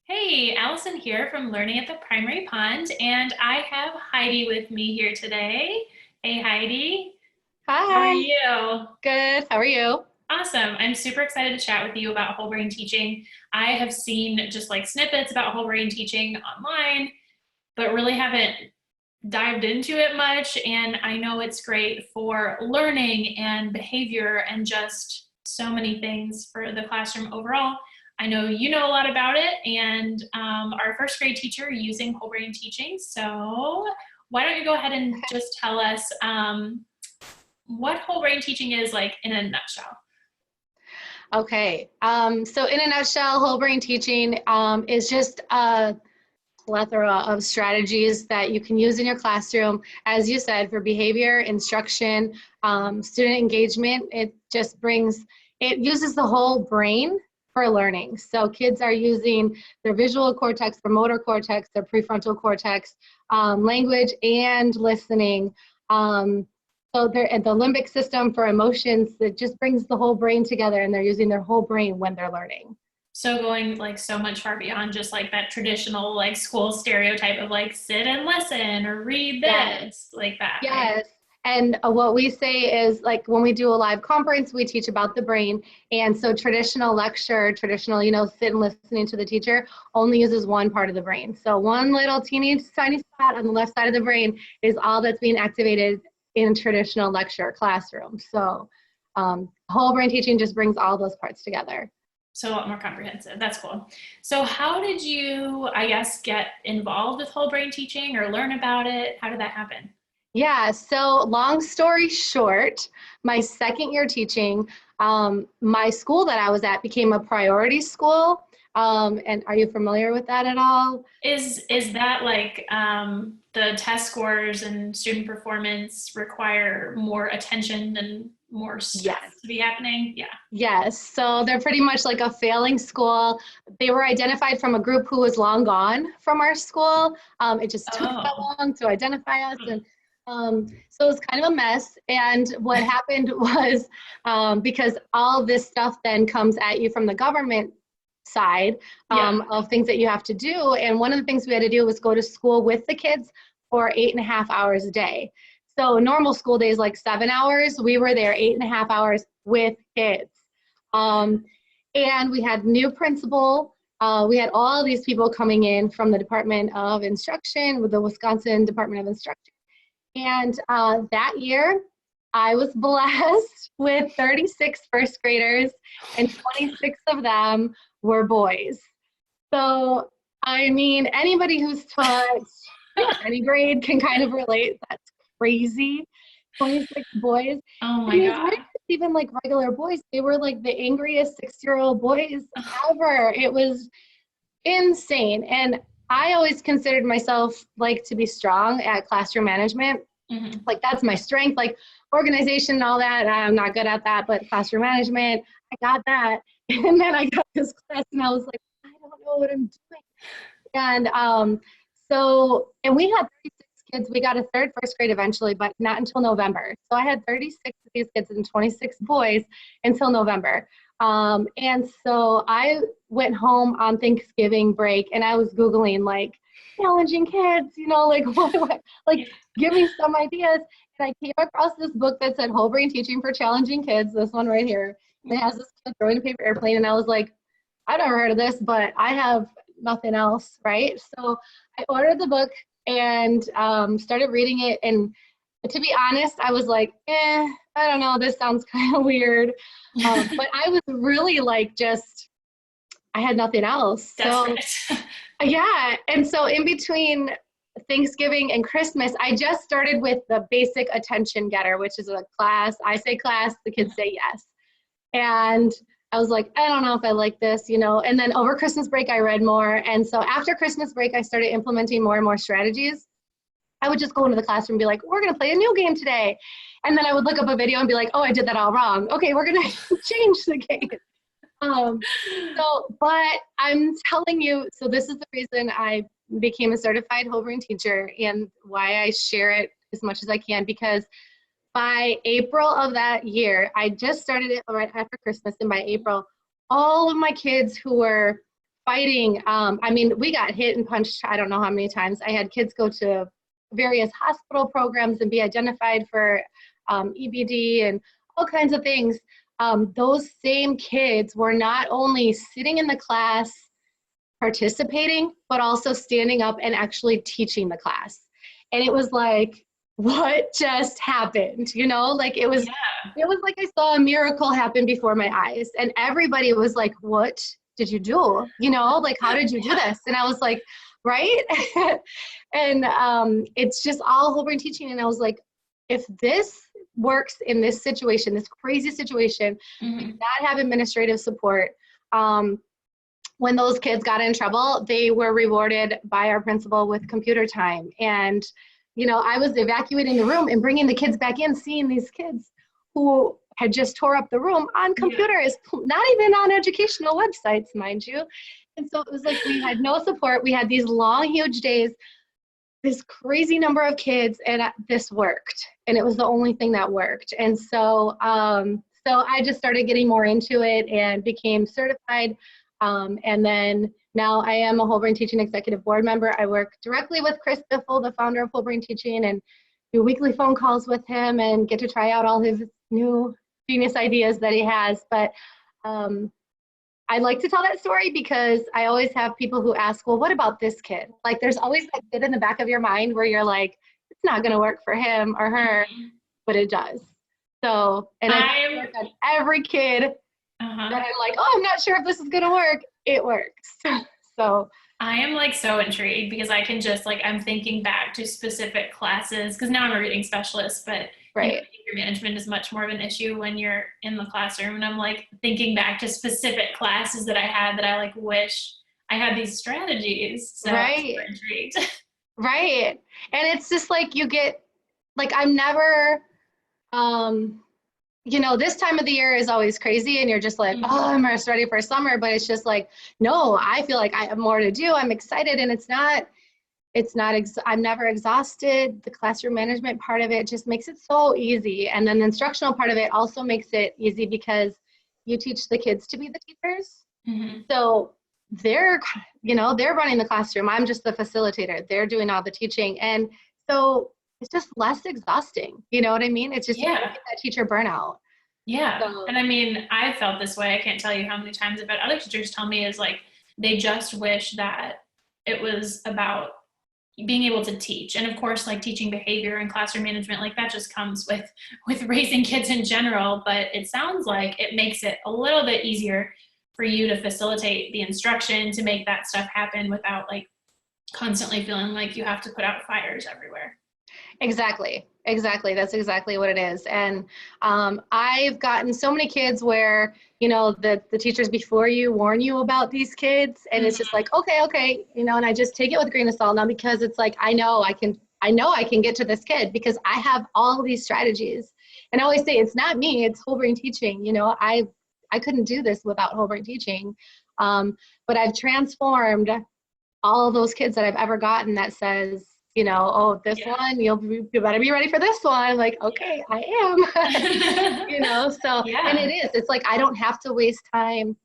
Hey, Allison here from Learning at the Primary Pond, and I have Heidi with me here today. Hey, Heidi, how are Hi, you? good. How are you? Awesome. I'm super excited to chat with you about whole brain teaching. I have seen just like snippets about whole brain teaching online, but really haven't dived into it much. And I know it's great for learning and behavior and just so many things for the classroom overall. I know you know a lot about it and our first grade teacher using whole brain teaching. So why don't you go ahead and just tell us what whole brain teaching is like in a nutshell? Okay. So in a nutshell, whole brain teaching is just a plethora of strategies that you can use in your classroom, as you said, for behavior, instruction, student engagement. It uses the whole brain for learning. So kids are using their visual cortex, their motor cortex, their prefrontal cortex, language and listening. Um, so the limbic system for emotions, it just brings the whole brain together, and they're using their whole brain when they're learning. So going like so much far beyond just like that traditional like school stereotype of like sit and listen or read Yes. this, like that, right? Yes. And what we say is, like, when we do a live conference, we teach about the brain. And so traditional lecture, sit and listening to the teacher only uses one part of the brain. So one little teeny tiny spot on the left side of the brain is all that's being activated in traditional lecture classroom. So whole brain teaching just brings all those parts together. So a lot more comprehensive. That's cool. So how did you, I guess, get involved with whole brain teaching or learn about it? How did that happen? Yeah, so long story short, my second year teaching, my school that I was at became a priority school. And are you familiar with that at all? Is that like the test scores and student performance require more attention and more stuff Yes. to be happening? Yeah. Yes, so they're pretty much like a failing school. They were identified from a group who was long gone from our school. It just took that Oh. long to identify us, and so it was kind of a mess. And what happened was, because all this stuff then comes at you from the government side, Yeah. of things that you have to do. And one of the things we had to do was go to school with the kids for 8.5 hours a day. So normal school days like 7 hours. We were there 8.5 hours with kids. Um, and we had new principal. We had all these people coming in from the Department of Instruction, with the Wisconsin Department of Instruction. And that year, I was blessed with 36 first graders, and 26 of them were boys. So, I mean, anybody who's taught any grade can kind of relate. That's crazy. 26 boys. Oh And my these God. weren't just even like regular boys. They were like the angriest 6-year-old boys ever. It was insane. And I always considered myself like to be strong at classroom management. Mhm. Like that's my strength, like organization and all that. I'm not good at that, but classroom management, I got that. And then I got this class and I was like, I don't know what I'm doing. And and we had 36 kids. We got a third first grade eventually, but not until November. So I had 36 of these kids and 26 boys until November. And so I went home on Thanksgiving break and I was Googling like challenging kids, like what do I like, give me some ideas. And I came across this book that said Whole Brain Teaching for Challenging Kids, this one right here. It has this kid throwing a paper airplane, and I was like, I've never heard of this, but I have nothing else, right? So I ordered the book and started reading it. And to be honest, I was like, I don't know, this sounds kind of weird. But I was really like, I had nothing else. So Desperate. yeah. And so in between Thanksgiving and Christmas, I just started with the basic attention getter, which is a class. I say class, the kids say yes. And I was like, I don't know if I like this, And then over Christmas break, I read more. And so after Christmas break, I started implementing more and more strategies. I would just go into the classroom and be like, we're going to play a new game today. And then I would look up a video and be like, oh, I did that all wrong. Okay, we're going to change the game. Um, but I'm telling you, so this is the reason I became a certified whole brain teacher and why I share it as much as I can, because by April of that year, I just started it right after Christmas, and by April, all of my kids who were fighting. I mean, we got hit and punched, I don't know how many times. I had kids go to various hospital programs and be identified for EBD and all kinds of things. Those same kids were not only sitting in the class participating, but also standing up and actually teaching the class. And it was like, what just happened? You know, like it was like I saw a miracle happen before my eyes. And everybody was like, what did you do? You know, like, how did you do this? And I was like, right? And it's just all whole brain teaching. And I was like, if this works in this situation, this crazy situation, we did not have administrative support. When those kids got in trouble, they were rewarded by our principal with computer time. And, you know, I was evacuating the room and bringing the kids back in, seeing these kids who had just tore up the room on computers, not even on educational websites, mind you. And so it was like we had no support. We had these long, huge days, this crazy number of kids, and this worked. And it was the only thing that worked. And so, so I just started getting more into it and became certified. And then now I am a Whole Brain Teaching Executive Board member. I work directly with Chris Biffle, the founder of Whole Brain Teaching, and do weekly phone calls with him and get to try out all his new genius ideas that he has. But I like to tell that story because I always have people who ask, well, what about this kid? Like there's always that kid in the back of your mind where you're like, it's not going to work for him or her, but it does. So, and I work on every kid that I'm like, oh, I'm not sure if this is going to work. It works. So I am like so intrigued because I can just like, I'm thinking back to specific classes because now I'm a reading specialist, but right. You know, behavior management is much more of an issue when you're in the classroom. And I'm like thinking back to specific classes that I had that I like wish I had these strategies. So right. I'm intrigued. Right. And it's just like you get, like I'm never, you know, this time of the year is always crazy and you're just like, oh, I'm just ready for summer. But it's just like, no, I feel like I have more to do. I'm excited. And I'm never exhausted. The classroom management part of it just makes it so easy. And then the instructional part of it also makes it easy because you teach the kids to be the teachers. So they're, you know, they're running the classroom. I'm just the facilitator. They're doing all the teaching. And so it's just less exhausting. You know what I mean? It's just you don't get that teacher burnout. Yeah. So, and I mean, I felt this way. I can't tell you how many times I've had other teachers tell me is like, they just wish that it was about being able to teach. And of course, like teaching behavior and classroom management, like that just comes with raising kids in general. But it sounds like it makes it a little bit easier for you to facilitate the instruction, to make that stuff happen without like constantly feeling like you have to put out fires everywhere. Exactly. That's exactly what it is. And I've gotten so many kids where, you know, the teachers before you warn you about these kids and it's just like, okay, you know, and I just take it with a grain of salt now because it's like, I know I can get to this kid because I have all these strategies. And I always say, it's not me, it's whole brain teaching. You know, I couldn't do this without whole brain teaching. But I've transformed all of those kids that I've ever gotten that says, you know, oh, this one, you better be ready for this one. Like, okay, I am, you know, so, and it's like, I don't have to waste time.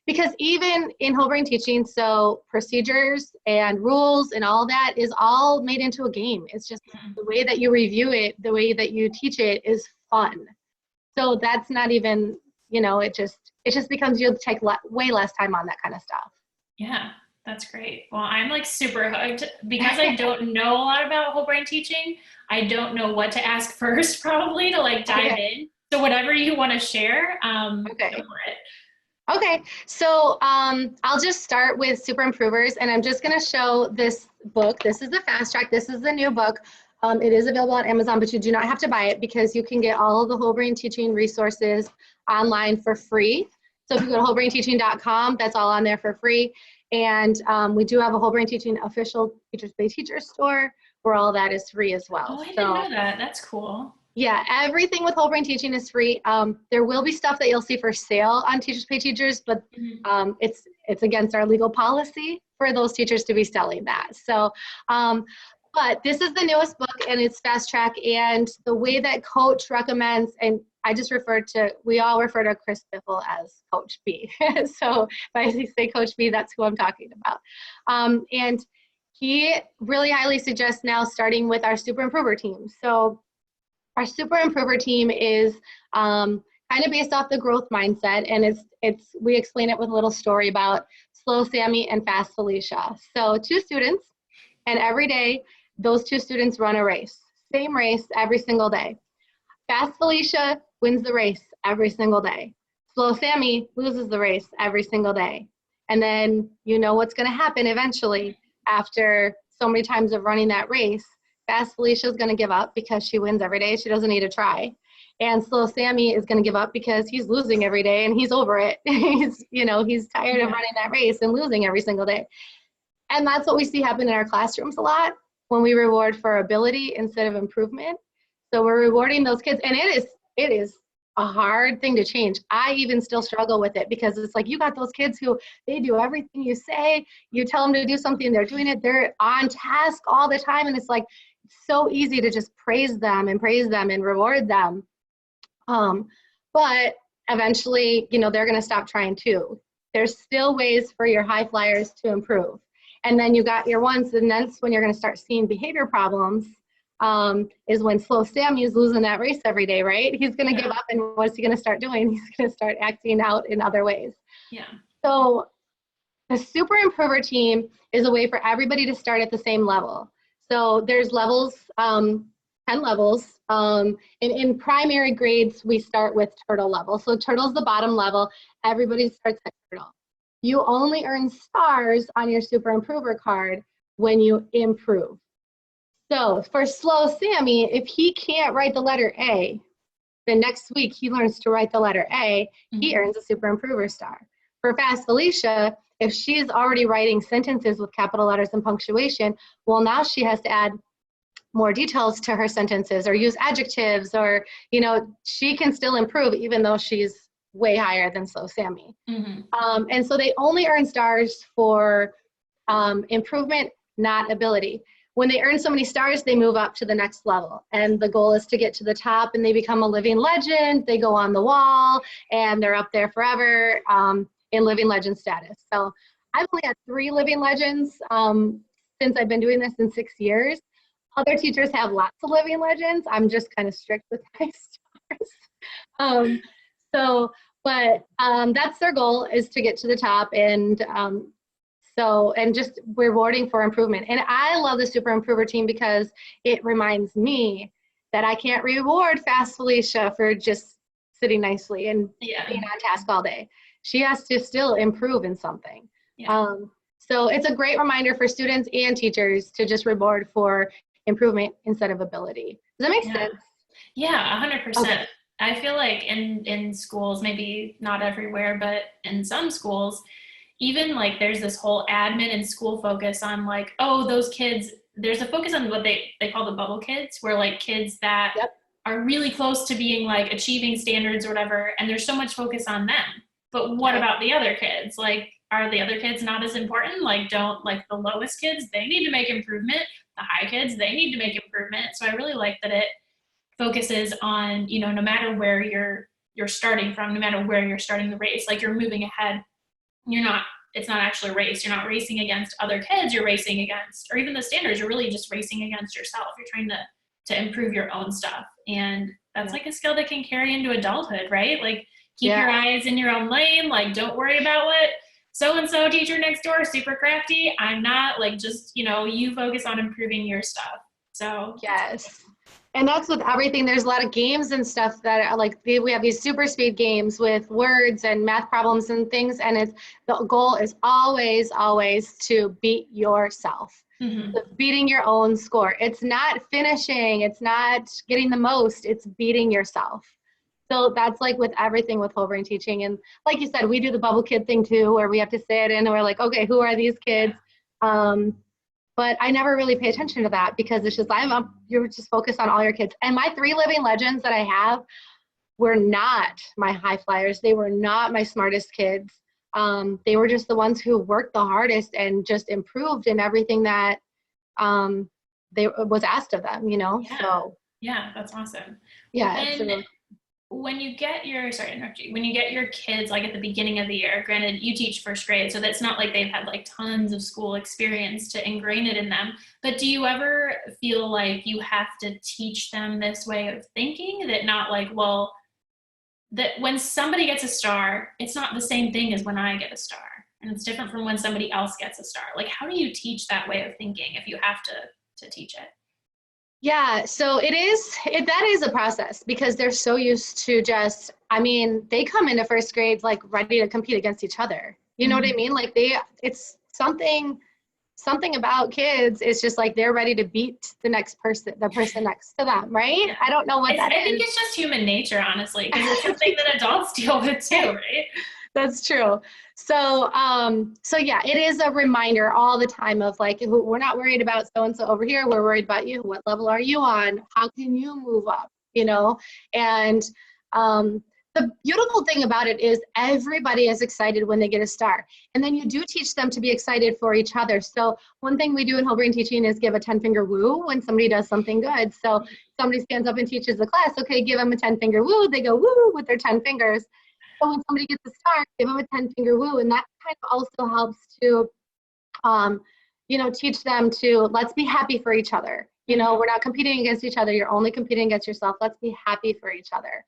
Because even in whole brain teaching, so procedures and rules and all that is all made into a game. It's just the way that you review it, the way that you teach it is fun. So that's not even, you know, it just becomes you'll take way less time on that kind of stuff. Yeah. That's great. Well, I'm like super hooked because I don't know a lot about whole brain teaching. I don't know what to ask first, probably to like dive in. So whatever you want to share, go for it. Okay. So I'll just start with Super Improvers, and I'm just going to show this book. This is the fast track. This is the new book. It is available on Amazon, but you do not have to buy it because you can get all of the whole brain teaching resources online for free. So if you go to wholebrainteaching.com, that's all on there for free. And we do have a Whole Brain Teaching official Teachers Pay Teachers store where all that is free as well. Oh, I didn't know that. That's cool. Yeah, everything with Whole Brain Teaching is free. There will be stuff that you'll see for sale on Teachers Pay Teachers, but it's against our legal policy for those teachers to be selling that. So But this is the newest book, and it's fast track. And the way that Coach recommends, and we all refer to Chris Biffle as Coach B. So if I say Coach B, that's who I'm talking about. And he really highly suggests now starting with our Super Improver team. So our Super Improver team is kind of based off the growth mindset, and we explain it with a little story about Slow Sammy and Fast Felicia. So 2 students, and every day those 2 students run a race, same race every single day. Fast Felicia wins the race every single day. Slow Sammy loses the race every single day. And then you know what's going to happen eventually after so many times of running that race. Fast Felicia is going to give up because she wins every day. She doesn't need to try. And Slow Sammy is going to give up because he's losing every day and he's over it. He's tired of running that race and losing every single day. And that's what we see happen in our classrooms a lot when we reward for ability instead of improvement. So we're rewarding those kids, and it is a hard thing to change. I even still struggle with it because it's like, you got those kids who they do everything you say, you tell them to do something, they're doing it, they're on task all the time. And it's like, it's so easy to just praise them and reward them. But eventually, they're going to stop trying too. There's still ways for your high flyers to improve. And then you got your ones, and that's when you're going to start seeing behavior problems, is when Slow Sammy is losing that race every day, right? He's going to give up, and what's he going to start doing? He's going to start acting out in other ways. Yeah. So the Super Improver team is a way for everybody to start at the same level. So there's levels, 10 levels. In primary grades, we start with turtle level. So turtle's the bottom level. Everybody starts at turtle. You only earn stars on your Super Improver card when you improve. So for Slow Sammy, if he can't write the letter A, then next week he learns to write the letter A, he earns a Super Improver star. For Fast Felicia, if she's already writing sentences with capital letters and punctuation, well, now she has to add more details to her sentences or use adjectives, or, she can still improve even though she's way higher than Slow Sammy. And so they only earn stars for improvement, not ability. When they earn so many stars, they move up to the next level. And the goal is to get to the top, and they become a living legend. They go on the wall, and they're up there forever in living legend status. So I've only had 3 living legends since I've been doing this in 6 years. Other teachers have lots of living legends. I'm just kind of strict with my stars. But that's their goal, is to get to the top, and just rewarding for improvement. And I love the Super Improver team because it reminds me that I can't reward Fast Felicia for just sitting nicely and being on task all day. She has to still improve in something. So it's a great reminder for students and teachers to just reward for improvement instead of ability. Does that make sense? Yeah, 100%. Okay. I feel like in schools, maybe not everywhere, but in some schools, even like there's this whole admin and school focus on like, oh, those kids, there's a focus on what they call the bubble kids, where like kids that are really close to being like achieving standards or whatever, and there's so much focus on them. But what about the other kids? Like, are the other kids not as important? Like, don't, like the lowest kids, they need to make improvement. The high kids, they need to make improvement. So I really like that it focuses on, no matter where you're starting from, no matter where you're starting the race, like you're moving ahead. It's not actually a race. You're not racing against other kids. You're racing against, or even the standards, you're really just racing against yourself. You're trying to improve your own stuff. And that's like a skill that can carry into adulthood, right? Like keep your eyes in your own lane. Like don't worry about what so-and-so teacher next door is super crafty. I'm not, like, just, you focus on improving your stuff. So yes. And that's with everything. There's a lot of games and stuff that are like, we have these super speed games with words and math problems and things. And the goal is always, always to beat yourself. So beating your own score. It's not finishing. It's not getting the most. It's beating yourself. So that's like with everything with whole brain teaching. And like you said, we do the bubble kid thing too, where we have to sit and we're like, okay, who are these kids? But I never really pay attention to that because it's just, you're just focused on all your kids. And my 3 living legends that I have were not my high flyers. They were not my smartest kids. They were just the ones who worked the hardest and just improved in everything that was asked of them, Yeah. so Yeah, that's awesome. yeah. It's a When you get your, sorry to interrupt you, when you get your kids like at the beginning of the year, granted you teach first grade, so that's not like they've had like tons of school experience to ingrain it in them, but do you ever feel like you have to teach them this way of thinking, that not like, well, that when somebody gets a star, it's not the same thing as when I get a star, and it's different from when somebody else gets a star? Like, how do you teach that way of thinking if you have to teach it? Yeah, so that is a process, because they're so used to just, they come into first grade like ready to compete against each other. You know what I mean? Like it's something about kids. It's just like they're ready to beat the person next to them, right? Yeah. I don't know what that I is. think it's just human nature, honestly, because it's something that adults deal with too, right? That's true. So, so yeah, it is a reminder all the time of like, we're not worried about so-and-so over here. We're worried about you. What level are you on? How can you move up? And the beautiful thing about it is everybody is excited when they get a star. And then you do teach them to be excited for each other. So one thing we do in whole brain teaching is give a 10-finger woo when somebody does something good. So somebody stands up and teaches the class, okay, give them a 10-finger woo. They go woo with their 10 fingers. So when somebody gets a star, give them a 10-finger woo. And that kind of also helps to, teach them to, let's be happy for each other. We're not competing against each other. You're only competing against yourself. Let's be happy for each other.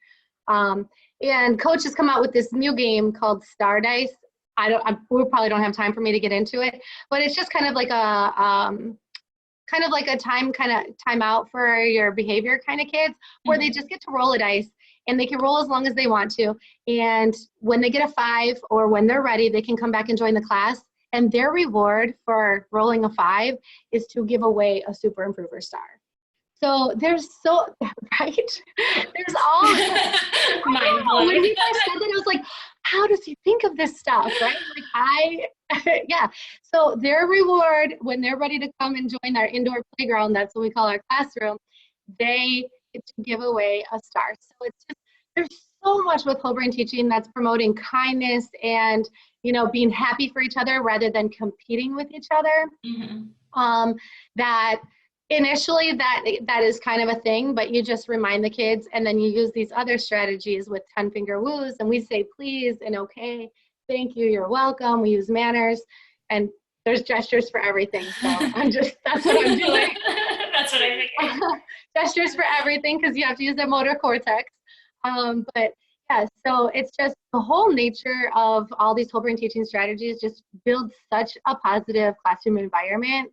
And coach has come out with this new game called Star Dice. We probably don't have time for me to get into it, but it's just kind of like a time out for your behavior kind of kids, where they just get to roll a dice, and they can roll as long as they want to. And when they get a 5, or when they're ready, they can come back and join the class. And their reward for rolling a 5 is to give away a super improver star. So right? There's all, when he first said that, I was like, how does he think of this stuff, right? Like yeah. So their reward, when they're ready to come and join our indoor playground, that's what we call our classroom, they get to give away a star. So it's just, there's so much with whole brain teaching that's promoting kindness and, being happy for each other rather than competing with each other. That initially that is kind of a thing, but you just remind the kids, and then you use these other strategies with 10-finger woos, and we say please and okay, thank you, you're welcome. We use manners, and there's gestures for everything. So that's what I'm doing. That's what I'm thinking. Gestures for everything, because you have to use the motor cortex. But yeah, so it's just the whole nature of all these whole brain teaching strategies just builds such a positive classroom environment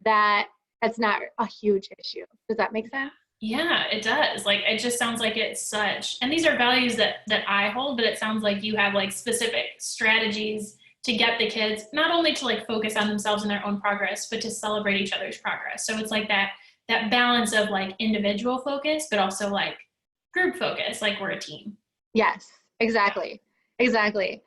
that that's not a huge issue. Does that make sense? Yeah, it does. Like, it just sounds like it's such, and these are values that I hold, but it sounds like you have like specific strategies to get the kids not only to like focus on themselves and their own progress, but to celebrate each other's progress. So it's like that balance of like individual focus, but also like group focus, like we're a team. Yes, exactly. Exactly.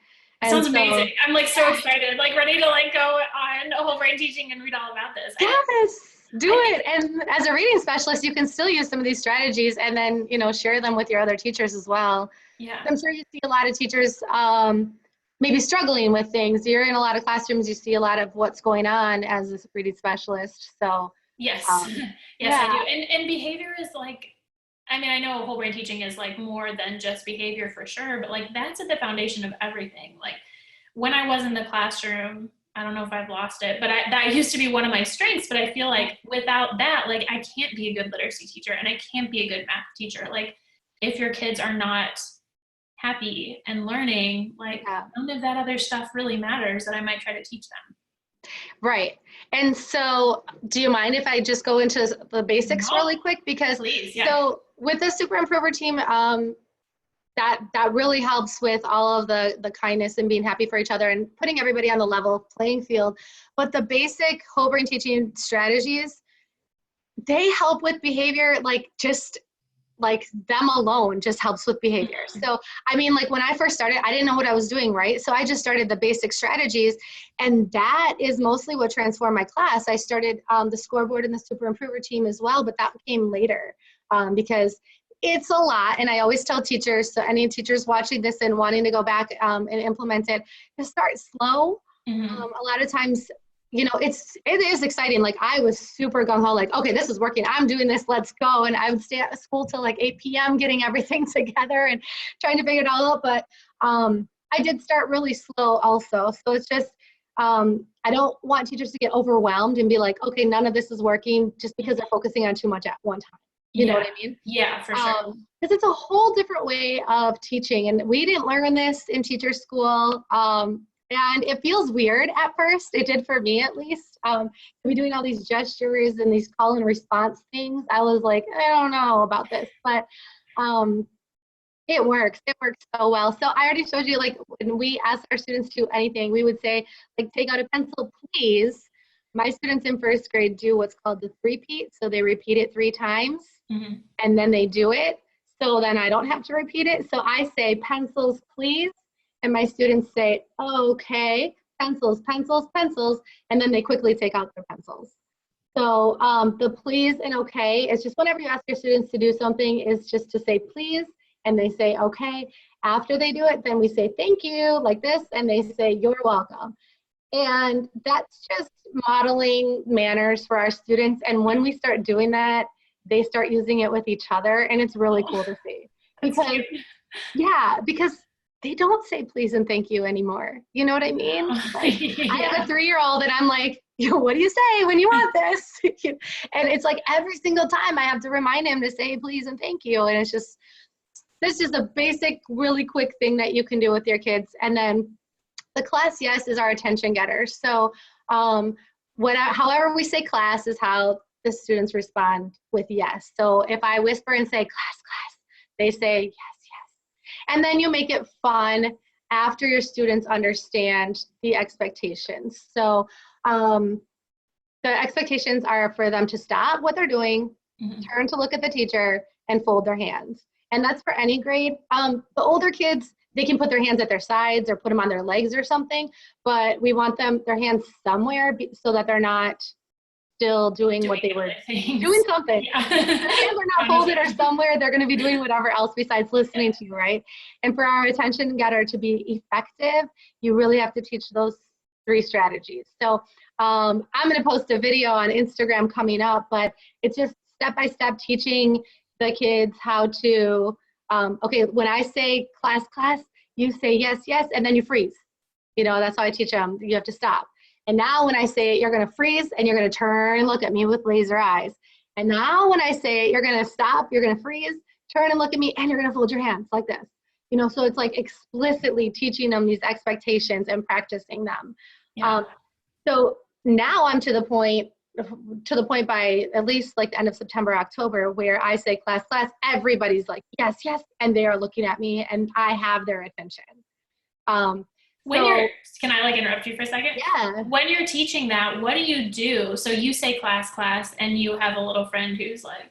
Sounds amazing. I'm like so excited, like ready to like go on a whole brain teaching and read all about this. Yes, do it. And as a reading specialist, you can still use some of these strategies and then, share them with your other teachers as well. Yeah. I'm sure you see a lot of teachers maybe struggling with things. You're in a lot of classrooms, you see a lot of what's going on as a reading specialist. So yes, yeah. I do. And behavior is like, I know whole brain teaching is like more than just behavior for sure, but like that's at the foundation of everything. Like when I was in the classroom, I don't know if I've lost it, but that used to be one of my strengths, but I feel like without that, like I can't be a good literacy teacher and I can't be a good math teacher. Like if your kids are not happy and learning, like none of that other stuff really matters that I might try to teach them. Right. And so do you mind if I just go into the basics really quick? Because please, yeah. So with the Super Improver team, that really helps with all of the kindness and being happy for each other and putting everybody on the level playing field. But the basic whole brain teaching strategies, they help with behavior, like just like them alone just helps with behavior. So, like when I first started, I didn't know what I was doing, right? So I just started the basic strategies, and that is mostly what transformed my class. I started the scoreboard and the Super Improver team as well, but that came later because it's a lot. And I always tell teachers, so any teachers watching this and wanting to go back and implement it, to start slow. A lot of times you know, it is exciting. Like I was super gung ho, like, okay, this is working. I'm doing this. Let's go. And I would stay at school till like 8 p.m. getting everything together and trying to figure it all out. But I did start really slow also. So it's just, I don't want teachers to get overwhelmed and be like, okay, none of this is working just because they're focusing on too much at one time. You know what I mean? Yeah, for sure. Because it's a whole different way of teaching. And we didn't learn this in teacher school. And it feels weird at first. It did for me, at least. To be doing all these gestures and these call and response things. I was like, I don't know about this, but it works. It works so well. So I already showed you, like, when we ask our students to do anything, we would say, like, take out a pencil, please. My students in first grade do what's called the three-peat. So they repeat it 3 times, and then they do it. So then I don't have to repeat it. So I say, pencils, please. And my students say, oh, okay, pencils, pencils, pencils, and then they quickly take out their pencils. So the please and okay is just whenever you ask your students to do something, is just to say please, and they say okay. After they do it, then we say thank you, like this, and they say you're welcome. And that's just modeling manners for our students. And when we start doing that, they start using it with each other, and it's really cool to see. Because, yeah, because they don't say please and thank you anymore. You know what I mean? Like, I have a 3-year-old and I'm like, what do you say when you want this? And it's like every single time I have to remind him to say please and thank you. And it's just, this is a basic, really quick thing that you can do with your kids. And then the class yes is our attention getter. So however we say class is how the students respond with yes. So if I whisper and say class, class, they say yes. And then you make it fun after your students understand the expectations. So the expectations are for them to stop what they're doing, turn to look at the teacher, and fold their hands. And that's for any grade. The older kids, they can put their hands at their sides or put them on their legs or something, but we want their hands somewhere so that they're not still doing what they were doing something. Yeah. Their hands are not folded or somewhere. They're going to be doing whatever else besides listening to you, right? And for our attention getter to be effective, you really have to teach those 3 strategies. So I'm going to post a video on Instagram coming up, but it's just step-by-step teaching the kids how to, okay, when I say class, class, you say yes, yes, and then you freeze. You know, that's how I teach them. You have to stop. And now when I say it, you're going to freeze and you're going to turn and look at me with laser eyes. And now when I say it, you're going to stop, you're going to freeze, turn and look at me, and you're going to fold your hands like this. You know, so it's like explicitly teaching them these expectations and practicing them. Yeah. So now I'm to the point by at least like the end of September, October, where I say class, class, everybody's like, yes, yes. And they are looking at me and I have their attention. Can I like interrupt you for a second? Yeah. When you're teaching that, what do you do? So you say class, class, and you have a little friend who's like,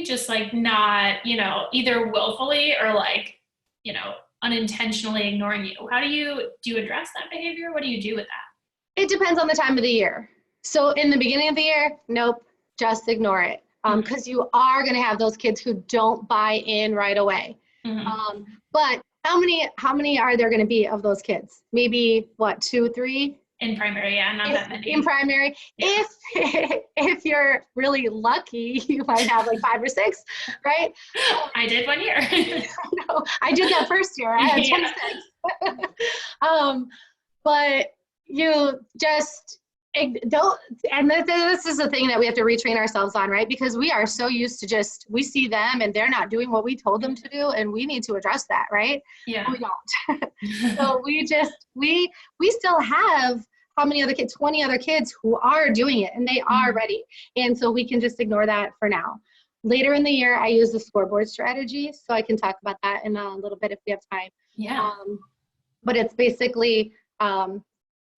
just like not, you know, either willfully or like, you know, unintentionally ignoring you. How do you address that behavior? What do you do with that? It depends on the time of the year. So in the beginning of the year, nope, just ignore it. Because you are going to have those kids who don't buy in right away. But how many are there going to be of those kids? Maybe what, 2, 3? In primary, yeah, not that many. In primary, yeah. If you're really lucky, you might have like 5 or 6, right? I did 1 year. No, I did that first year. I had 26. But you just don't, and this is the thing that we have to retrain ourselves on, right? Because we are so used to we see them and they're not doing what we told them to do, and we need to address that, right? Yeah. We don't. So we still have how many other kids? 20 other kids who are doing it and they are ready. And so we can just ignore that for now. Later in the year, I use the scoreboard strategy, so I can talk about that in a little bit if we have time. Yeah. But it's basically,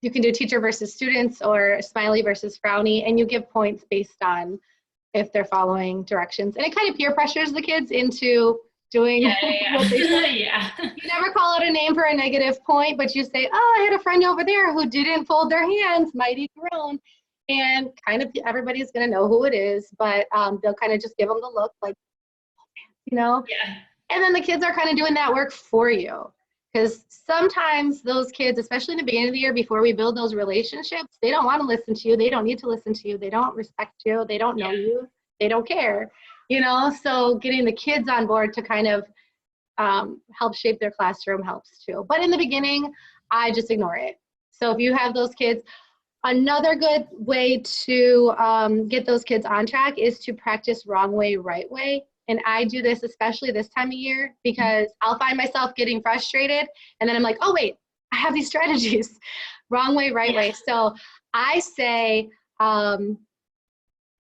you can do teacher versus students or smiley versus frowny, and you give points based on if they're following directions. And it kind of peer pressures the kids into doing what they say. Yeah. You never call out a name for a negative point, but you say, oh, I had a friend over there who didn't fold their hands, mighty groan. And kind of everybody's going to know who it is, but they'll kind of just give them the look like, you know? Yeah. And then the kids are kind of doing that work for you. Because sometimes those kids, especially in the beginning of the year, before we build those relationships, they don't want to listen to you. They don't need to listen to you. They don't respect you. They don't know you. They don't care, so getting the kids on board to kind of help shape their classroom helps too. But in the beginning, I just ignore it. So if you have those kids, another good way to get those kids on track is to practice wrong way, right way. And I do this especially this time of year because I'll find myself getting frustrated and then I'm like, oh wait, I have these strategies. Wrong way, right way. So I say,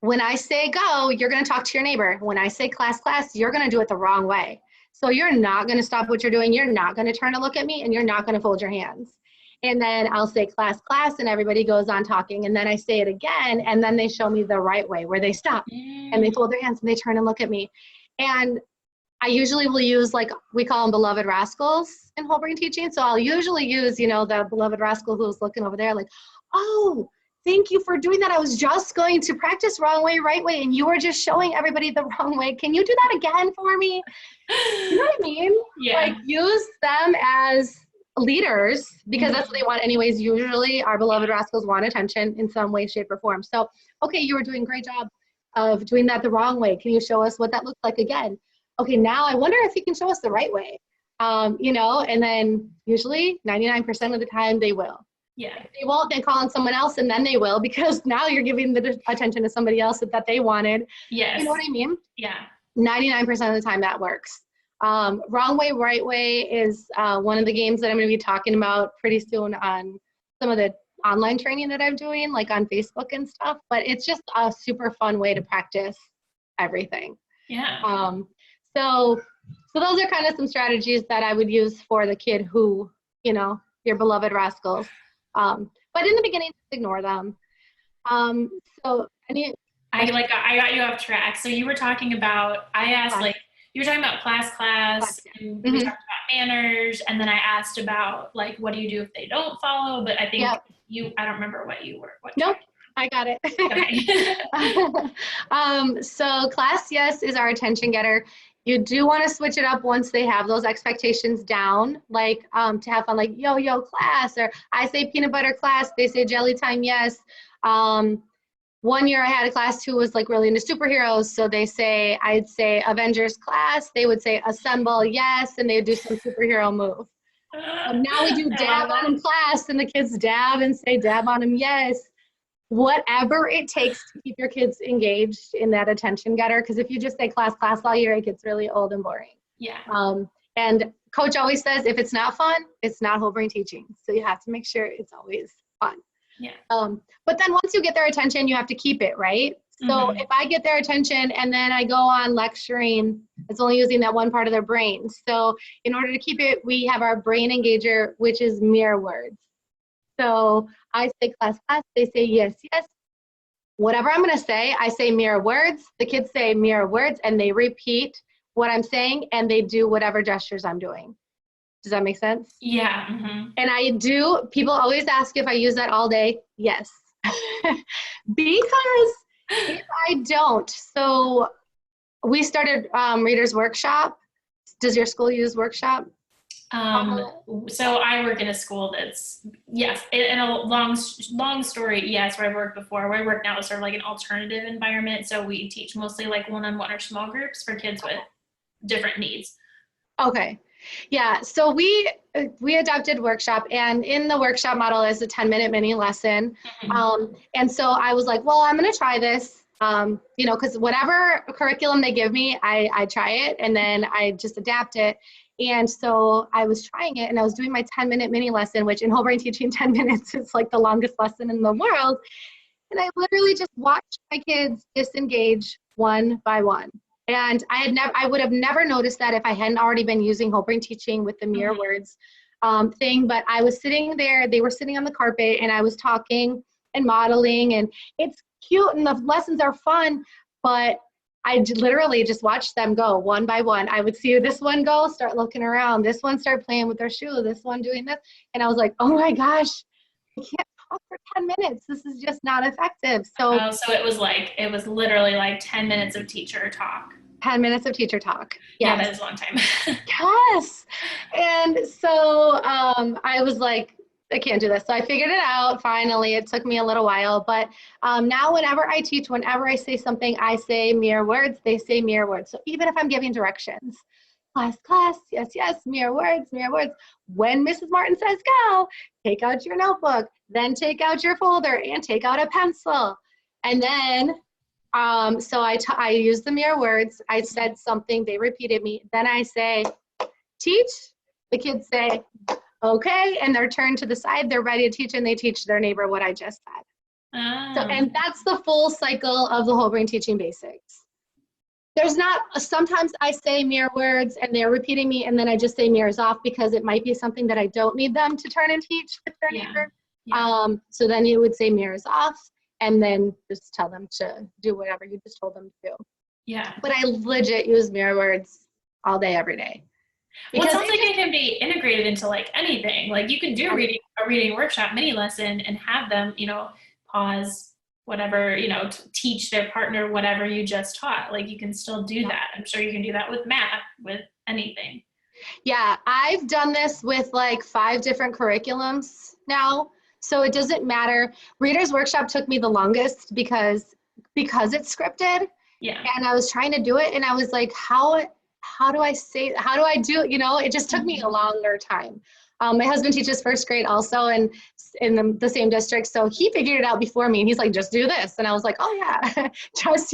when I say go, you're going to talk to your neighbor. When I say class, you're going to do it the wrong way. So you're not going to stop what you're doing. You're not going to turn to look at me, and you're not going to fold your hands. And then I'll say class, and everybody goes on talking. And then I say it again, and then they show me the right way where they stop and they fold their hands and they turn and look at me. And I usually will use, like, we call them beloved rascals in whole brain teaching. So I'll usually use, the beloved rascal who's looking over there like, oh, thank you for doing that. I was just going to practice wrong way, right way, and you were just showing everybody the wrong way. Can you do that again for me? You know what I mean? Yeah. Like, use them as leaders because that's what they want anyways. Usually our beloved rascals want attention in some way, shape, or form. So, okay, you were doing a great job of doing that the wrong way. Can you show us what that looks like again? Okay, now I wonder if you can show us the right way. And then usually 99% of the time they will. Yeah. If they won't, they call on someone else and then they will, because now you're giving the attention to somebody else that they wanted. Yes. You know what I mean? Yeah. 99% of the time that works. Wrong way, right way is one of the games that I'm going to be talking about pretty soon on some of the online training that I'm doing, like on Facebook and stuff. But it's just a super fun way to practice everything. Yeah. So those are kind of some strategies that I would use for the kid who, your beloved rascals. But in the beginning, just ignore them. I got you off track. So you were talking about, I asked you were talking about class, and we talked about manners, and then I asked about what do you do if they don't follow? But I think I don't remember what you were. Nope, I got it. Okay. So class, yes, is our attention getter. You do want to switch it up once they have those expectations down, to have fun, like yo class, or I say peanut butter class, they say jelly time, yes. One year I had a class who was really into superheroes, so I'd say Avengers class, they would say assemble, yes, and they would do some superhero move. Now we do dab on them class, and the kids dab and say dab on them, yes. Whatever it takes to keep your kids engaged in that attention getter, because if you just say class all year, it gets really old and boring. Yeah. And coach always says, if it's not fun, it's not whole brain teaching. So you have to make sure it's always fun. Yeah. But then once you get their attention, you have to keep it, right? So if I get their attention and then I go on lecturing, it's only using that one part of their brain. So in order to keep it, we have our brain engager, which is mirror words. So I say class, they say yes. Whatever I'm going to say, I say mirror words. The kids say mirror words, and they repeat what I'm saying, and they do whatever gestures I'm doing. Does that make sense? Yeah. And I do. People always ask if I use that all day. Yes. Because if I don't, so we started Reader's Workshop. Does your school use Workshop? So I work in a school that's, yes, in a long story, yes, where I worked before. Where I work now is sort of like an alternative environment. So we teach mostly one-on-one or small groups for kids with different needs. Okay. Yeah. So we adopted Workshop, and in the Workshop model is a 10-minute mini lesson. And so I was like, well, I'm going to try this, because whatever curriculum they give me, I try it, and then I just adapt it. And so I was trying it, and I was doing my 10-minute mini lesson, which in whole brain teaching, 10 minutes is like the longest lesson in the world. And I literally just watched my kids disengage one by one. And I would have never noticed that if I hadn't already been using whole brain teaching with the mirror words thing. But I was sitting there, they were sitting on the carpet, and I was talking and modeling, and it's cute and the lessons are fun, but I literally just watched them go one by one. I would see this one go, start looking around, this one start playing with their shoe, this one doing this. And I was like, oh my gosh, I can't talk for 10 minutes. This is just not effective. So it was literally 10 minutes of teacher talk. 10 minutes of teacher talk. Yeah, Yes. that is a long time. Yes. And so I was like, I can't do this. So I figured it out. Finally, it took me a little while, but now whenever I teach, whenever I say something, I say mirror words, they say mirror words. So even if I'm giving directions, class, yes, yes, mirror words, mirror words. When Mrs. Martin says go, take out your notebook, then take out your folder and take out a pencil. And then, so I use the mirror words. I said something, they repeated me. Then I say, teach. The kids say, okay, and they're turned to the side, they're ready to teach, and they teach their neighbor what I just said. So, and that's the full cycle of the whole brain teaching basics. There's not, sometimes I say mirror words and they're repeating me, and then I just say mirrors off because it might be something that I don't need them to turn and teach with their neighbor. Yeah. So then you would say mirrors off and then just tell them to do whatever you just told them to do. Yeah. But I legit use mirror words all day, every day. Well, it sounds like it can be integrated into like anything. Like you can do a reading workshop, mini lesson, and have them, you know, pause whatever, you know, teach their partner whatever you just taught. Like you can still do that. I'm sure you can do that with math, with anything. Yeah, I've done this with like 5 different curriculums now. So it doesn't matter. Reader's Workshop took me the longest because it's scripted. Yeah. And I was trying to do it and I was like, how do I do it? You know, it just took me a longer time. My husband teaches first grade also and in the same district. So he figured it out before me and he's like, just do this. And I was like, oh yeah, just,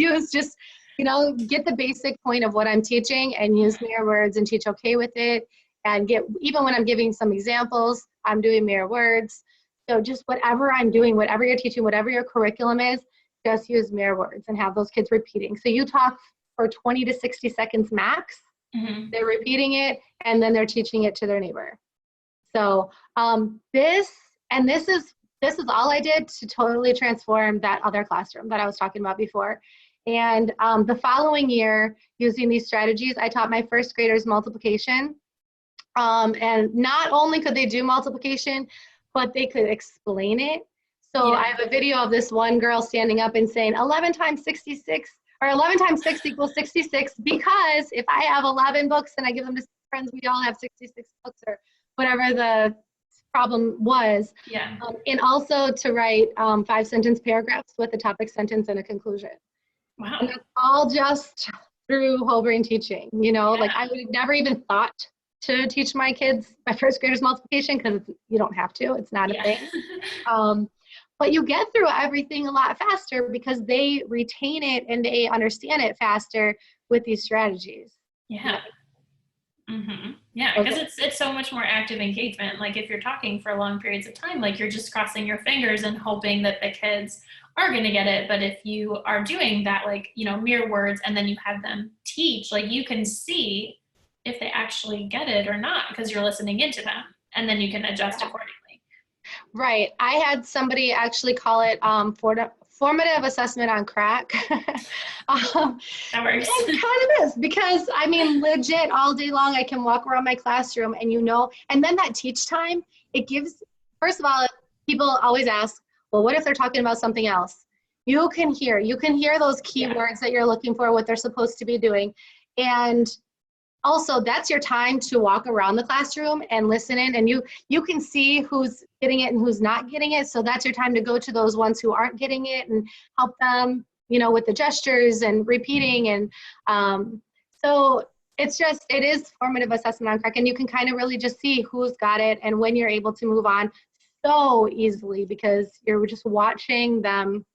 you know, get the basic point of what I'm teaching and use mirror words and teach okay with it. And even when I'm giving some examples, I'm doing mirror words. So just whatever I'm doing, whatever you're teaching, whatever your curriculum is, just use mirror words and have those kids repeating. So you talk for 20 to 60 seconds max. They're repeating it and then they're teaching it to their neighbor. So this is all I did to totally transform that other classroom that I was talking about before. And the following year, using these strategies, I taught my first graders multiplication. And not only could they do multiplication, but they could explain it. So I have a video of this one girl standing up and saying 11 times 66, or 11 times 6 equals 66, because if I have 11 books and I give them to friends, we all have 66 books or whatever the problem was. Yeah. And also to write 5-sentence paragraphs with a topic sentence and a conclusion. Wow. And that's all just through whole brain teaching, you know, like I would have never even thought to teach my kids, my first graders multiplication, because you don't have to, it's not a thing. But you get through everything a lot faster because they retain it and they understand it faster with these strategies. Yeah. Yeah, because it's so much more active engagement. Like if you're talking for long periods of time, like you're just crossing your fingers and hoping that the kids are going to get it. But if you are doing that, like, you know, mirror words, and then you have them teach, like you can see if they actually get it or not because you're listening into them, and then you can adjust accordingly. Right. I had somebody actually call it formative assessment on crack. That works. It kind of is, because I mean, legit all day long, I can walk around my classroom and you know, and then that teach time, it gives, first of all, people always ask, well, what if they're talking about something else? You can hear those keywords that you're looking for, what they're supposed to be doing. And also, that's your time to walk around the classroom and listen in, and you can see who's getting it and who's not getting it. So that's your time to go to those ones who aren't getting it and help them, you know, with the gestures and repeating. And so it is formative assessment on crack, and you can kind of really just see who's got it and when you're able to move on so easily because you're just watching them,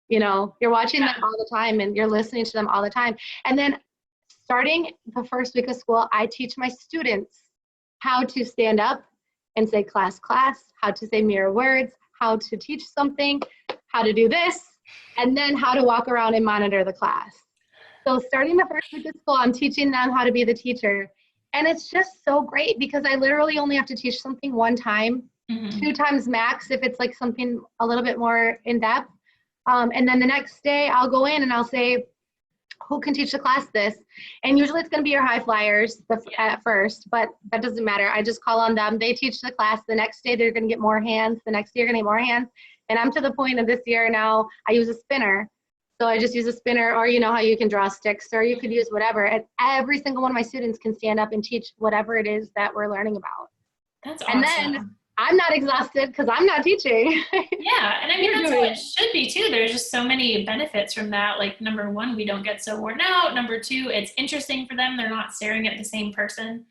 you know, you're watching them all the time and you're listening to them all the time. And then starting the first week of school, I teach my students how to stand up and say class, how to say mirror words, how to teach something, how to do this, and then how to walk around and monitor the class. So starting the first week of school, I'm teaching them how to be the teacher. And it's just so great because I literally only have to teach something one time, 2 times max if it's like something a little bit more in depth. And then the next day I'll go in and I'll say, who can teach the class this? And usually it's going to be your high flyers at first, but that doesn't matter. I just call on them. They teach the class. The next day they're going to get more hands. The next day you're going to get more hands. And I'm to the point of this year now, I use a spinner. So I just use a spinner, or you know how you can draw sticks, or you could use whatever. And every single one of my students can stand up and teach whatever it is that we're learning about. That's And awesome. then I'm not exhausted because I'm not teaching. Yeah, and I mean, You're that's how doing it should be too. There's just so many benefits from that. Like, number one, we don't get so worn out. Number two, it's interesting for them. They're not staring at the same person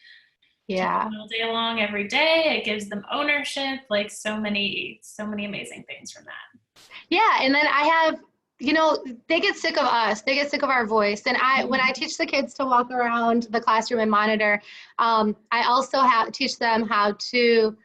Yeah. all day long, every day. It gives them ownership. Like, so many amazing things from that. Yeah. And then I have, you know, they get sick of us. They get sick of our voice. And when I teach the kids to walk around the classroom and monitor, I also teach them how to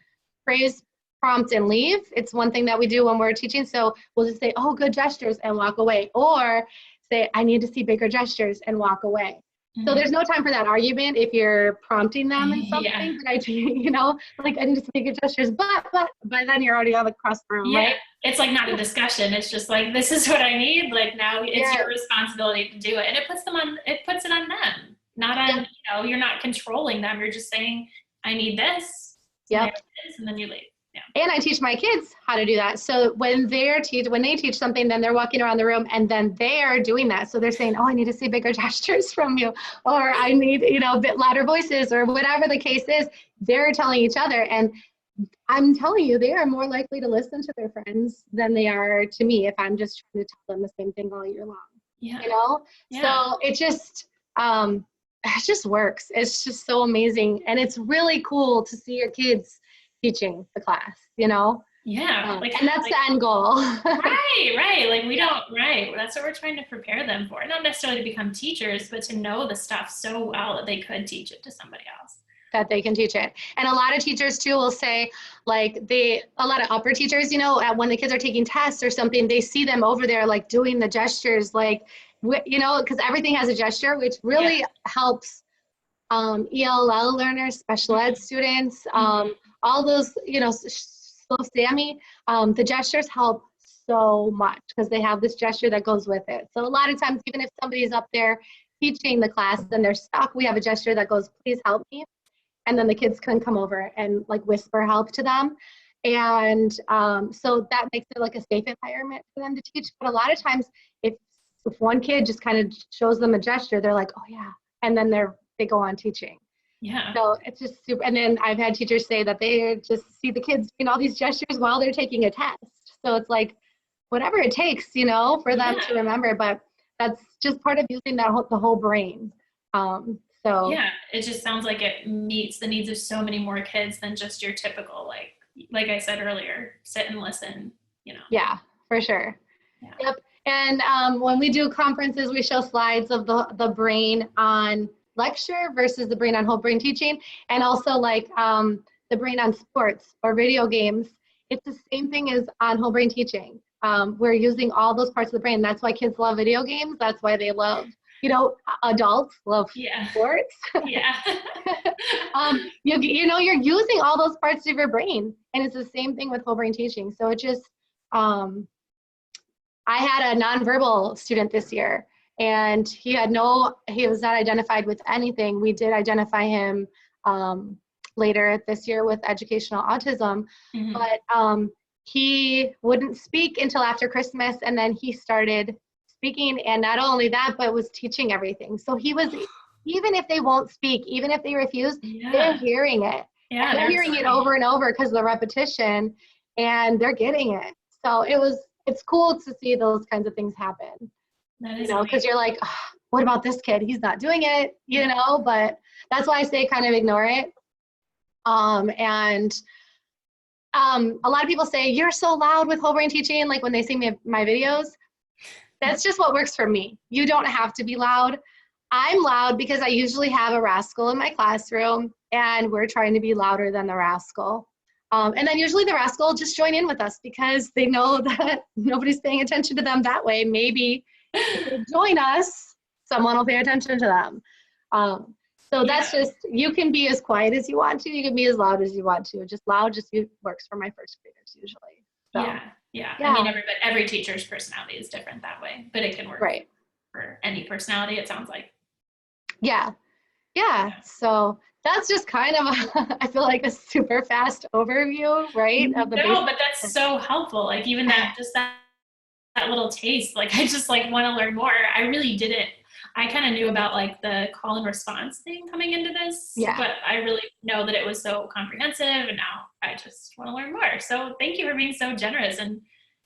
praise, prompt, and leave. It's one thing that we do when we're teaching. So we'll just say, oh, good gestures, and walk away. Or say, I need to see bigger gestures, and walk away. So there's no time for that argument if you're prompting them in something. Yeah. But you know, like, I need to see bigger gestures, but by then you're already across the room, Yeah. right? It's like not a discussion. It's just like, this is what I need. Like, now it's Yes. your responsibility to do it. And it puts it on them, not on, Yep. you know, you're not controlling them. You're just saying, I need this. Yep. And then you leave. Yeah. And I teach my kids how to do that. So when they teach something, then they're walking around the room and then they're doing that. So they're saying, oh, I need to see bigger gestures from you, or I need, you know, a bit louder voices, or whatever the case is. They're telling each other. And I'm telling you, they are more likely to listen to their friends than they are to me if I'm just trying to tell them the same thing all year long. Yeah. You know? Yeah. So it just works. It's just so amazing. And it's really cool to see your kids teaching the class, you know? Yeah. And that's the end goal. Right. Like, right. That's what we're trying to prepare them for. Not necessarily to become teachers, but to know the stuff so well that they could teach it to somebody else. That they can teach it. And a lot of teachers too will say, like, a lot of upper teachers, you know, when the kids are taking tests or something, they see them over there, like, doing the gestures, like, you know, because everything has a gesture, which really helps ELL learners, special ed students, all those, you know, slow Sammy, the gestures help so much because they have this gesture that goes with it. So a lot of times, even if somebody's up there teaching the class and they're stuck, we have a gesture that goes, please help me. And then the kids can come over and, like, whisper help to them. And so that makes it like a safe environment for them to teach. But a lot of times, if one kid just kind of shows them a gesture, they're like, oh yeah. And then they go on teaching. Yeah. So it's just super. And then I've had teachers say that they just see the kids doing all these gestures while they're taking a test. So it's like, whatever it takes, you know, for them to remember. But that's just part of using the whole brain. So yeah, it just sounds like it meets the needs of so many more kids than just your typical, like I said earlier, sit and listen, you know. Yeah, for sure. Yeah. Yep. And when we do conferences, we show slides of the brain on lecture versus the brain on whole brain teaching, and also like the brain on sports or video games. It's the same thing as on whole brain teaching. We're using all those parts of the brain. That's why kids love video games. That's why they love, you know, adults love sports. Yeah. You know, you're using all those parts of your brain, and it's the same thing with whole brain teaching. So it just, I had a nonverbal student this year, and he was not identified with anything. We did identify him later this year with educational autism, but he wouldn't speak until after Christmas, and then he started speaking, and not only that, but was teaching everything. So he was, even if they won't speak, even if they refuse, they're hearing it. Yeah, they're hearing it over and over because of the repetition, and they're getting it. So it's cool to see those kinds of things happen. You know, because you're like, oh, what about this kid? He's not doing it, you know, but that's why I say kind of ignore it. A lot of people say, you're so loud with whole brain teaching, like when they see my videos. That's just what works for me. You don't have to be loud. I'm loud because I usually have a rascal in my classroom, and we're trying to be louder than the rascal. And then usually the rascal will just join in with us because they know that nobody's paying attention to them that way. Maybe if they join us, someone will pay attention to them. So that's just, you can be as quiet as you want to. You can be as loud as you want to. Just loud just works for my first graders usually. So, yeah. I mean, every teacher's personality is different that way, but it can work for any personality, it sounds like. Yeah. So that's just kind of, I feel like, a super fast overview, right? Of the but that's so helpful. Like, even that that little taste. Like, I just like want to learn more. I really didn't. I kind of knew about like the call and response thing coming into this, Yeah. but I really know that it was so comprehensive, and now I just want to learn more. So thank you for being so generous and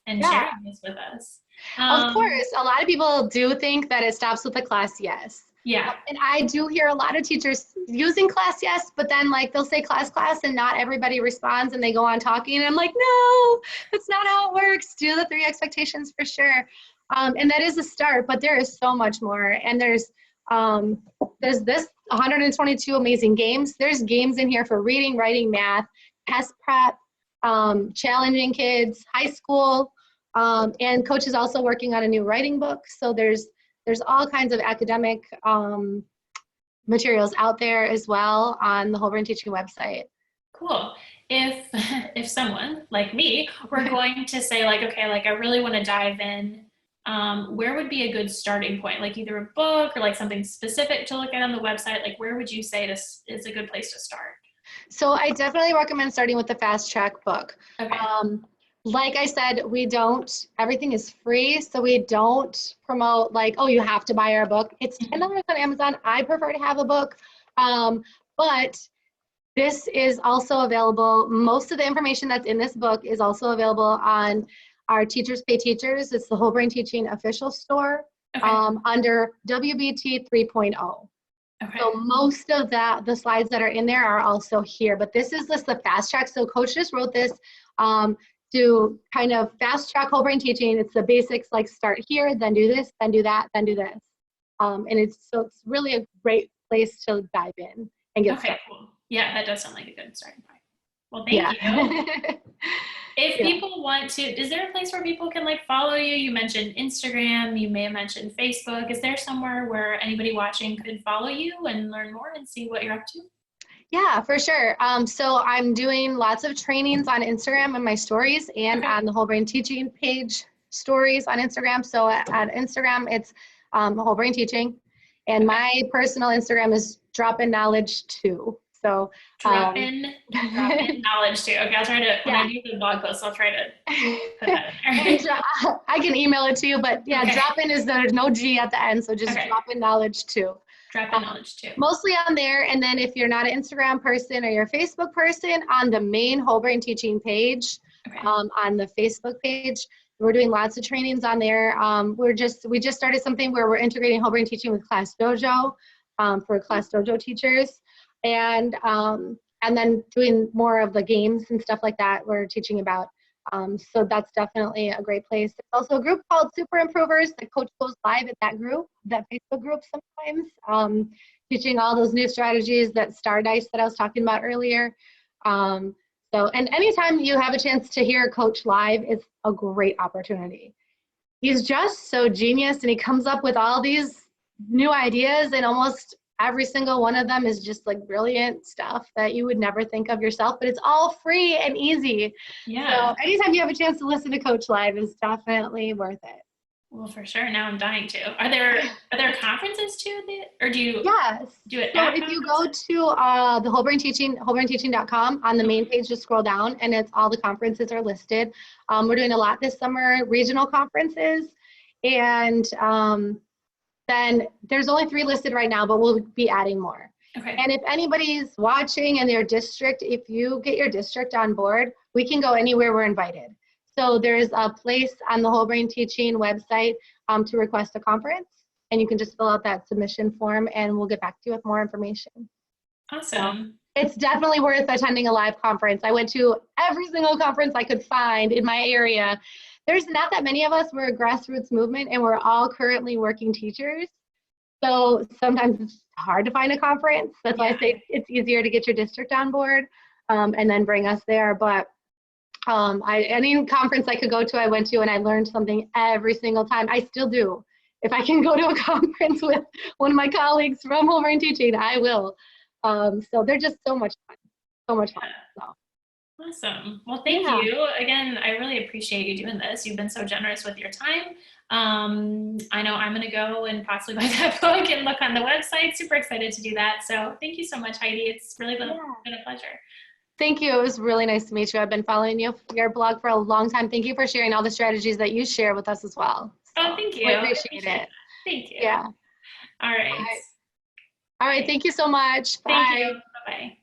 Yeah. sharing this with us. Of course, a lot of people do think that it stops with the class yes. Yeah. And I do hear a lot of teachers using class yes, but then like they'll say class and not everybody responds and they go on talking. And I'm like, no, that's not how it works. Do the 3 expectations for sure. And that is a start, but there is so much more. And there's this 122 amazing games. There's games in here for reading, writing, math, test prep, challenging kids, high school, and Coach is also working on a new writing book. So there's all kinds of academic materials out there as well on the Whole Brain Teaching website. Cool. If someone like me were going to say like, okay, like I really want to dive in, where would be a good starting point? Like either a book or like something specific to look at on the website. Like where would you say this is a good place to start? So I definitely recommend starting with the Fast Track book. Okay. Like I said, everything is free, so we don't promote like, oh, you have to buy our book. It's $10 on Amazon. I prefer to have a book, but this is also available. Most of the information that's in this book is also available on our Teachers Pay Teachers. It's the Whole Brain Teaching official store under WBT 3.0. Okay. So most of the slides that are in there are also here, but this is just the fast track. So Coach just wrote this to kind of fast track whole brain teaching. It's the basics, like start here, then do this, then do that, then do this. And it's really a great place to dive in and get started. Cool. Yeah, that does sound like a good starting point. Well, thank you. If people want to, is there a place where people can like follow you? You mentioned Instagram, you may have mentioned Facebook. Is there somewhere where anybody watching could follow you and learn more and see what you're up to? Yeah, for sure. So I'm doing lots of trainings on Instagram and my stories and on the Whole Brain Teaching page stories on Instagram. So at Instagram, it's Whole Brain Teaching. And my personal Instagram is Drop In Knowledge 2. So drop in knowledge too. Okay, I'll try to, when I do the blog post, I'll try to put that in there. I can email it to you, but drop in is there's no G at the end. So just drop in knowledge 2. Drop in knowledge too. Mostly on there. And then if you're not an Instagram person or you're a Facebook person, on the main Whole Brain Teaching page, on the Facebook page, we're doing lots of trainings on there. We just started something where we're integrating Whole Brain Teaching with Class Dojo for Class Dojo teachers. And then doing more of the games and stuff like that we're teaching about. So that's definitely a great place. There's also a group called Super Improvers that Coach goes live at that group, that Facebook group sometimes, teaching all those new strategies, that star dice that I was talking about earlier. And anytime you have a chance to hear Coach live, it's a great opportunity. He's just so genius, and he comes up with all these new ideas, and almost every single one of them is just like brilliant stuff that you would never think of yourself, but it's all free and easy. Yeah. So anytime you have a chance to listen to Coach live is definitely worth it. Well, for sure. Now I'm dying to. Are there conferences too, or do you do it? So if you go to the wholebrainteaching.com on the main page, just scroll down, and it's all the conferences are listed. We're doing a lot this summer, regional conferences, and then there's only 3 listed right now, but we'll be adding more. Okay. And if anybody's watching in their district, if you get your district on board, we can go anywhere we're invited. So there's a place on the Whole Brain Teaching website to request a conference, and you can just fill out that submission form and we'll get back to you with more information. Awesome. So it's definitely worth attending a live conference. I went to every single conference I could find in my area. There's not that many of us. We're a grassroots movement, and we're all currently working teachers. So sometimes it's hard to find a conference. That's why I say it's easier to get your district on board and then bring us there. But any conference I could go to, I went to, and I learned something every single time. I still do. If I can go to a conference with one of my colleagues from Whole Brain Teaching, I will. So they're just so much fun. So much fun. So. Awesome. Well, thank you. Again, I really appreciate you doing this. You've been so generous with your time. I know I'm going to go and possibly buy that book and look on the website. Super excited to do that. So thank you so much, Heidi. It's really been a pleasure. Thank you. It was really nice to meet you. I've been following your blog for a long time. Thank you for sharing all the strategies that you share with us as well. Oh, So, thank you. we I appreciate it. that. Thank you. Yeah. All right. All right. Thank you so much. Thank Bye. you. Bye-bye.